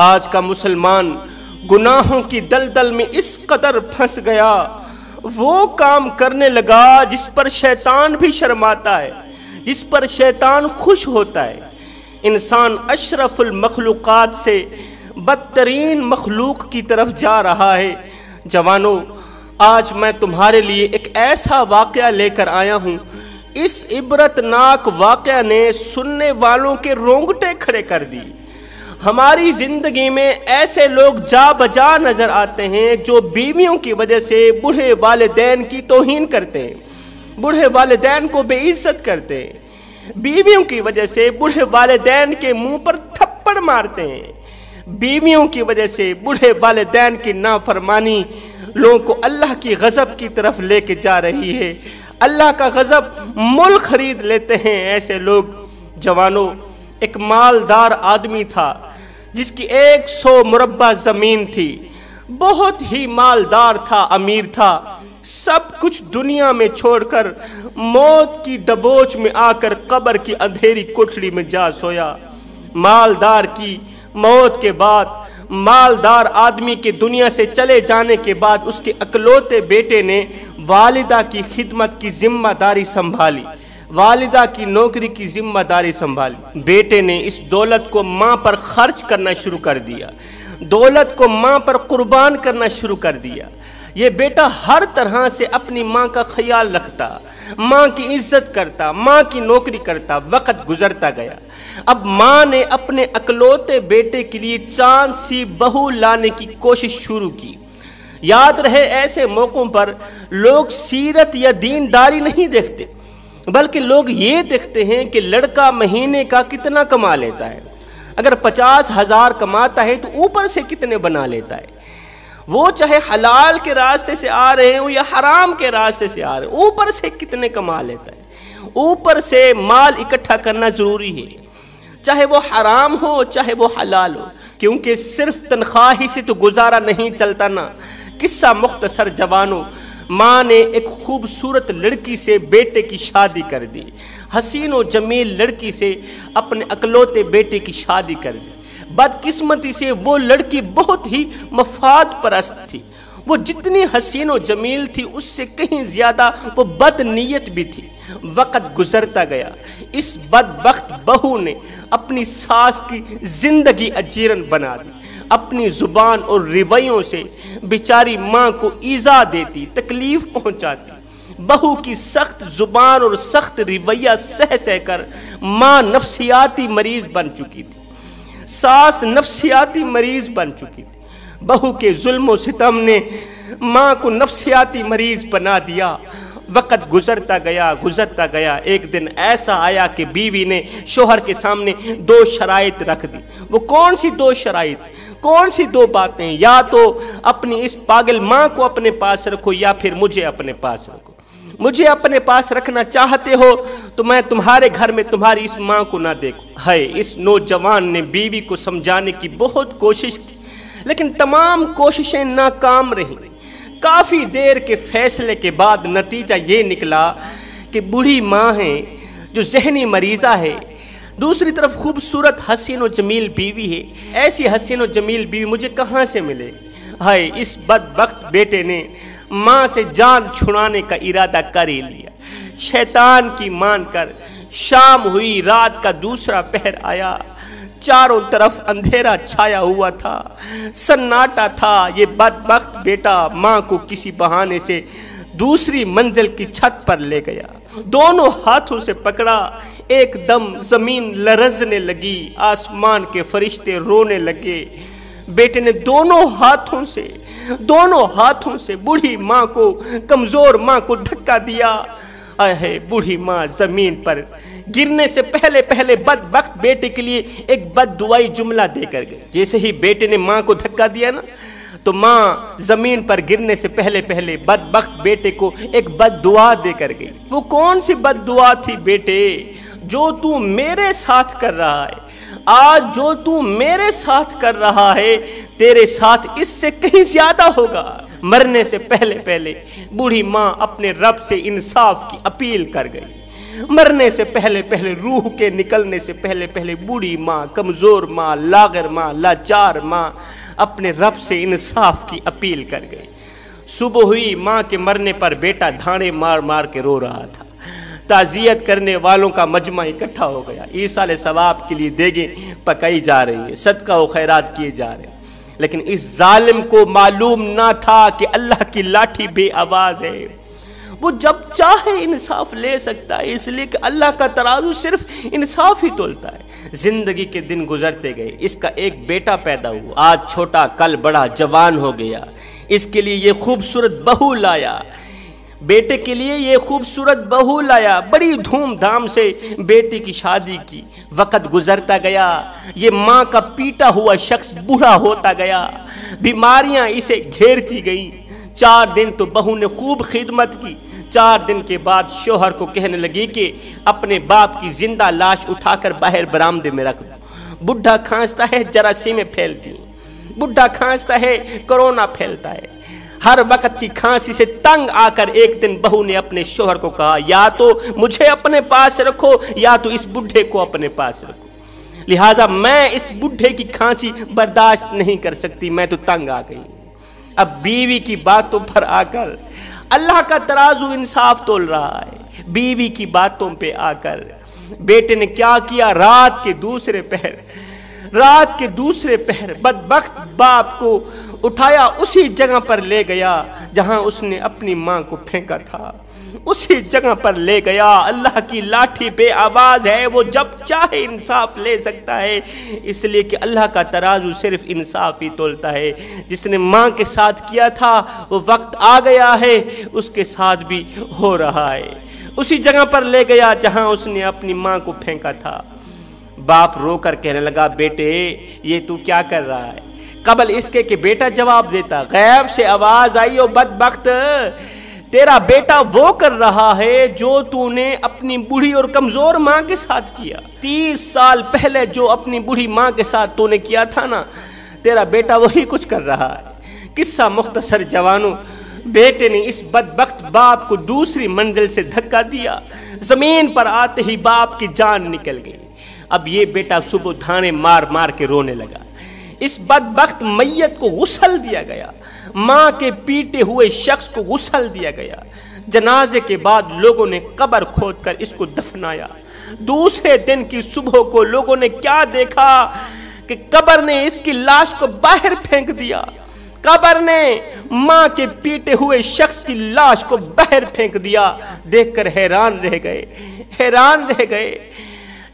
آج کا مسلمان گناہوں کی دلدل میں اس قدر پھنس گیا، وہ کام کرنے لگا جس پر شیطان بھی شرماتا ہے، جس پر شیطان خوش ہوتا ہے۔ انسان اشرف المخلوقات سے بدترین مخلوق کی طرف جا رہا ہے۔ جوانوں، آج میں تمہارے لیے ایک ایسا واقعہ لے کر آیا ہوں، اس عبرتناک واقعہ نے سننے والوں کے رونگٹے کھڑے کر دی۔ ہماری زندگی میں ایسے لوگ جا بجا نظر آتے ہیں جو بیویوں کی وجہ سے بوڑھے والدین کی توہین کرتے ہیں، بوڑھے والدین کو بے عزت کرتے ہیں، بیویوں کی وجہ سے بوڑھے والدین کے منہ پر تھپڑ مارتے ہیں، بیویوں کی وجہ سے بوڑھے والدین کی نافرمانی لوگوں کو اللہ کی غضب کی طرف لے کے جا رہی ہے۔ اللہ کا غضب مول خرید لیتے ہیں ایسے لوگ۔ جوانوں، ایک مالدار آدمی تھا جس کی 100 مربع زمین تھی، بہت ہی مالدار تھا، امیر تھا، سب کچھ دنیا میں چھوڑ کر موت کی دبوچ میں آ کر قبر کی اندھیری کوٹھڑی میں جا سویا۔ مالدار کی موت کے بعد، مالدار آدمی کے دنیا سے چلے جانے کے بعد اس کے اکلوتے بیٹے نے والدہ کی خدمت کی ذمہ داری سنبھالی، والدہ کی نوکری کی ذمہ داری سنبھالی۔ بیٹے نے اس دولت کو ماں پر خرچ کرنا شروع کر دیا، دولت کو ماں پر قربان کرنا شروع کر دیا۔ یہ بیٹا ہر طرح سے اپنی ماں کا خیال رکھتا، ماں کی عزت کرتا، ماں کی نوکری کرتا۔ وقت گزرتا گیا، اب ماں نے اپنے اکلوتے بیٹے کے لیے چاند سی بہو لانے کی کوشش شروع کی۔ یاد رہے، ایسے موقعوں پر لوگ سیرت یا دینداری نہیں دیکھتے، بلکہ لوگ یہ دیکھتے ہیں کہ لڑکا مہینے کا کتنا کما لیتا ہے، اگر 50,000 کماتا ہے تو اوپر سے کتنے بنا لیتا ہے۔ وہ چاہے حلال کے راستے سے آ رہے ہوں یا حرام کے راستے سے آ رہے ہیں، اوپر سے کتنے کما لیتا ہے۔ اوپر سے مال اکٹھا کرنا ضروری ہے، چاہے وہ حرام ہو چاہے وہ حلال ہو، کیونکہ صرف تنخواہ ہی سے تو گزارا نہیں چلتا نا۔ قصہ مختصر جوانوں، ماں نے ایک خوبصورت لڑکی سے بیٹے کی شادی کر دی، حسین و جمیل لڑکی سے اپنے اکلوتے بیٹے کی شادی کر دی۔ بدقسمتی سے وہ لڑکی بہت ہی مفاد پرست تھی، وہ جتنی حسین و جمیل تھی اس سے کہیں زیادہ وہ بد نیت بھی تھی۔ وقت گزرتا گیا، اس بدبخت بہو نے اپنی ساس کی زندگی اجیرن بنا دی، اپنی زبان اور رویوں سے بیچاری ماں کو ایذا دیتی، تکلیف پہنچاتی۔ بہو کی سخت زبان اور سخت رویہ سہ سہ کر ماں نفسیاتی مریض بن چکی تھی، ساس نفسیاتی مریض بن چکی تھی۔ بہو کے ظلم و ستم نے ماں کو نفسیاتی مریض بنا دیا۔ وقت گزرتا گیا، ایک دن ایسا آیا کہ بیوی نے شوہر کے سامنے 2 شرائط رکھ دی۔ وہ کون سی 2 شرائط، کون سی 2 باتیں؟ یا تو اپنی اس پاگل ماں کو اپنے پاس رکھو یا پھر مجھے اپنے پاس رکھو۔ مجھے اپنے پاس رکھنا چاہتے ہو تو میں تمہارے گھر میں تمہاری اس ماں کو نہ دیکھوں۔ ہے، اس نوجوان نے بیوی کو سمجھانے کی بہت کوشش کی، لیکن تمام کوششیں ناکام رہیں۔ کافی دیر کے فیصلے کے بعد نتیجہ یہ نکلا کہ بوڑھی ماں ہے جو ذہنی مریضہ ہے، دوسری طرف خوبصورت حسین و جمیل بیوی ہے۔ ایسی حسین و جمیل بیوی مجھے کہاں سے ملے؟ ہائے، اس بدبخت بیٹے نے ماں سے جان چھڑانے کا ارادہ کر ہی لیا۔ شیطان کی مان کر شام ہوئی، رات کا دوسرا پہر آیا، چاروں طرف اندھیرا چھایا ہوا تھا، سناٹا تھا۔ یہ بدبخت بیٹا ماں کو کسی بہانے سے دوسری منزل کی چھت پر لے گیا، دونوں ہاتھوں سے پکڑا، ایک دم زمین لرزنے لگی، آسمان کے فرشتے رونے لگے۔ بیٹے نے دونوں ہاتھوں سے بوڑھی ماں کو، کمزور ماں کو دھکا دیا۔ اے بوڑھی ماں زمین پر گرنے سے پہلے بدبخت بیٹے کے لیے ایک بد دعائی جملہ دے کر گئی۔ جیسے ہی بیٹے نے ماں کو دھکا دیا نا، تو ماں زمین پر گرنے سے پہلے بدبخت بیٹے کو ایک بد دعا دے کر گئی۔ وہ کون سی بد دعا تھی؟ بیٹے، جو تو میرے ساتھ کر رہا ہے، آج جو تو میرے ساتھ کر رہا ہے، تیرے ساتھ اس سے کہیں زیادہ ہوگا۔ مرنے سے پہلے بوڑھی ماں اپنے رب سے انصاف کی اپیل کر گئی۔ مرنے سے پہلے پہلے، روح کے نکلنے سے پہلے پہلے بوڑھی ماں، کمزور ماں، لاغر ماں، لاچار ماں اپنے رب سے انصاف کی اپیل کر گئی۔ صبح ہوئی، ماں کے مرنے پر بیٹا دھانے مار مار کے رو رہا تھا۔ تعزیت کرنے والوں کا مجمع اکٹھا ہو گیا، ایصال ثواب کے لیے دیگیں پکائی جا رہی ہیں، صدقہ و خیرات کیے جا رہے ہیں، لیکن اس ظالم کو معلوم نہ تھا کہ اللہ کی لاٹھی بے آواز ہے، وہ جب چاہے انصاف لے سکتا ہے، اس لیے کہ اللہ کا ترازو صرف انصاف ہی تولتا ہے۔ زندگی کے دن گزرتے گئے، اس کا ایک بیٹا پیدا ہوا، آج چھوٹا کل بڑا، جوان ہو گیا۔ اس کے لیے یہ خوبصورت بہو لایا، بیٹے کے لیے یہ خوبصورت بہو لایا، بڑی دھوم دھام سے بیٹی کی شادی کی۔ وقت گزرتا گیا، یہ ماں کا پیٹا ہوا شخص بوڑھا ہوتا گیا، بیماریاں اسے گھیرتی گئیں۔ 4 دن تو بہو نے خوب خدمت کی، 4 دن کے بعد شوہر کو کہنے لگی کہ اپنے باپ کی زندہ لاش اٹھا کر باہر برآمدے میں رکھ دو۔ بڈھا کھانستا ہے، جراثیمیں پھیلتی ہیں، بڈھا کھانستا ہے، کرونا پھیلتا ہے۔ ہر وقت کی کھانسی سے تنگ آ کر ایک دن بہو نے اپنے شوہر کو کہا، یا تو مجھے اپنے پاس رکھو یا تو اس بڈھے کو اپنے پاس رکھو، لہٰذا میں اس بڈھے کی کھانسی برداشت نہیں کر سکتی، میں تو تنگ آ گئی۔ اب بیوی کی باتوں پر آ کر اللہ کا ترازو انصاف تول رہا ہے۔ بیوی کی باتوں پہ آ کر بیٹے نے کیا کیا، رات کے دوسرے پہر بدبخت باپ کو اٹھایا، اسی جگہ پر لے گیا جہاں اس نے اپنی ماں کو پھینکا تھا، اسی جگہ پر لے گیا۔ اللہ کی لاٹھی بے آواز ہے، وہ جب چاہے انصاف لے سکتا ہے، اس لیے کہ اللہ کا ترازو صرف انصاف ہی تولتا ہے۔ جس نے ماں کے ساتھ کیا تھا وہ وقت آ گیا ہے، اس کے ساتھ بھی ہو رہا ہے۔ اسی جگہ پر لے گیا جہاں اس نے اپنی ماں کو پھینکا تھا۔ باپ رو کر کہنے لگا، بیٹے یہ تو کیا کر رہا ہے؟ قبل اس کے کہ بیٹا جواب دیتا، غیب سے آواز آئی، او بدبخت، تیرا بیٹا وہ کر رہا ہے جو تو نے اپنی بوڑھی اور کمزور ماں کے ساتھ کیا۔ 30 سال پہلے جو اپنی بوڑھی ماں کے ساتھ تو نے کیا تھا نا، تیرا بیٹا وہی کچھ کر رہا ہے۔ قصہ مختصر جوانوں، بیٹے نے اس بدبخت باپ کو دوسری منزل سے دھکا دیا، زمین پر آتے ہی باپ کی جان نکل گئی۔ اب یہ بیٹا صبح دھانے مار مار کے رونے لگا۔ اس بدبخت میت کو غسل دیا گیا، ماں کے پیٹے ہوئے شخص کو غسل دیا گیا۔ جنازے کے بعد لوگوں نے قبر کھود کر اس کو دفنایا۔ دوسرے دن کی صبح کو لوگوں نے کیا دیکھا کہ قبر نے اس کی لاش کو باہر پھینک دیا، قبر نے ماں کے پیٹے ہوئے شخص کی لاش کو باہر پھینک دیا۔ دیکھ کر حیران رہ گئے،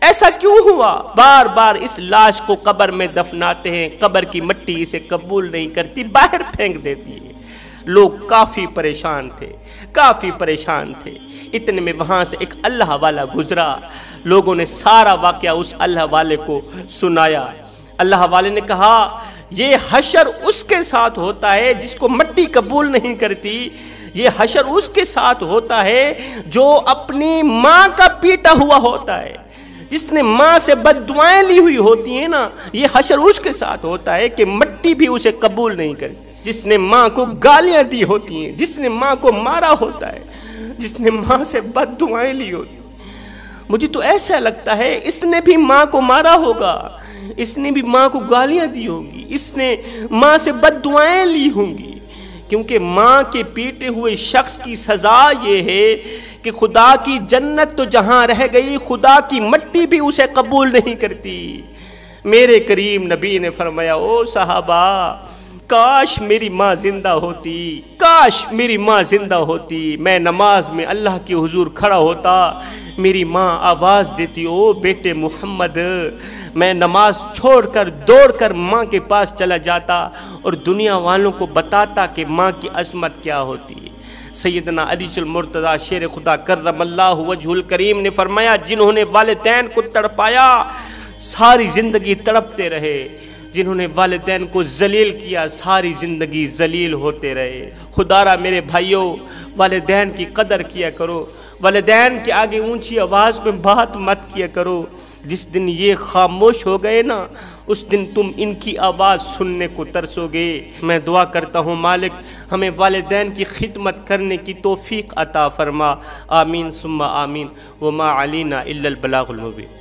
ایسا کیوں ہوا؟ بار بار اس لاش کو قبر میں دفناتے ہیں، قبر کی مٹی اسے قبول نہیں کرتی، باہر پھینک دیتی ہے۔ لوگ کافی پریشان تھے۔ اتنے میں وہاں سے ایک اللہ والا گزرا، لوگوں نے سارا واقعہ اس اللہ والے کو سنایا۔ اللہ والے نے کہا، یہ حشر اس کے ساتھ ہوتا ہے جس کو مٹی قبول نہیں کرتی، یہ حشر اس کے ساتھ ہوتا ہے جو اپنی ماں کا پیٹا ہوا ہوتا ہے، جس نے ماں سے بد دعائیں لی ہوئی ہوتی ہیں نا، یہ حشر اس کے ساتھ ہوتا ہے کہ مٹی بھی اسے قبول نہیں کرتی۔ جس نے ماں کو گالیاں دی ہوتی ہیں، جس نے ماں کو مارا ہوتا ہے، جس نے ماں سے بد دعائیں لی ہوتی، مجھے تو ایسا لگتا ہے اس نے بھی ماں کو مارا ہوگا، اس نے بھی ماں کو گالیاں دی ہوگی، اس نے ماں سے بد دعائیں لی ہوں گی، کیونکہ ماں کے پیٹے ہوئے شخص کی سزا یہ ہے کہ خدا کی جنت تو جہاں رہ گئی، خدا کی مٹی بھی اسے قبول نہیں کرتی۔ میرے کریم نبی نے فرمایا، او صحابہ، کاش میری ماں زندہ ہوتی، میں نماز میں اللہ کے حضور کھڑا ہوتا، میری ماں آواز دیتی، او بیٹے محمد، میں نماز چھوڑ کر دوڑ کر ماں کے پاس چلا جاتا اور دنیا والوں کو بتاتا کہ ماں کی عظمت کیا ہوتی ہے۔ سیدنا علی المرتضیٰ شیر خدا کرم اللہ وجہ الکریم نے فرمایا، جنہوں نے والدین کو تڑپایا ساری زندگی تڑپتے رہے، جنہوں نے والدین کو ذلیل کیا ساری زندگی ذلیل ہوتے رہے۔ خدارا میرے بھائیوں، والدین کی قدر کیا کرو، والدین کے آگے اونچی آواز میں بات مت کیا کرو۔ جس دن یہ خاموش ہو گئے نا، اس دن تم ان کی آواز سننے کو ترسو گے۔ میں دعا کرتا ہوں مالک ہمیں والدین کی خدمت کرنے کی توفیق عطا فرما، آمین ثم آمین، وما علینا الا البلاغ المبین۔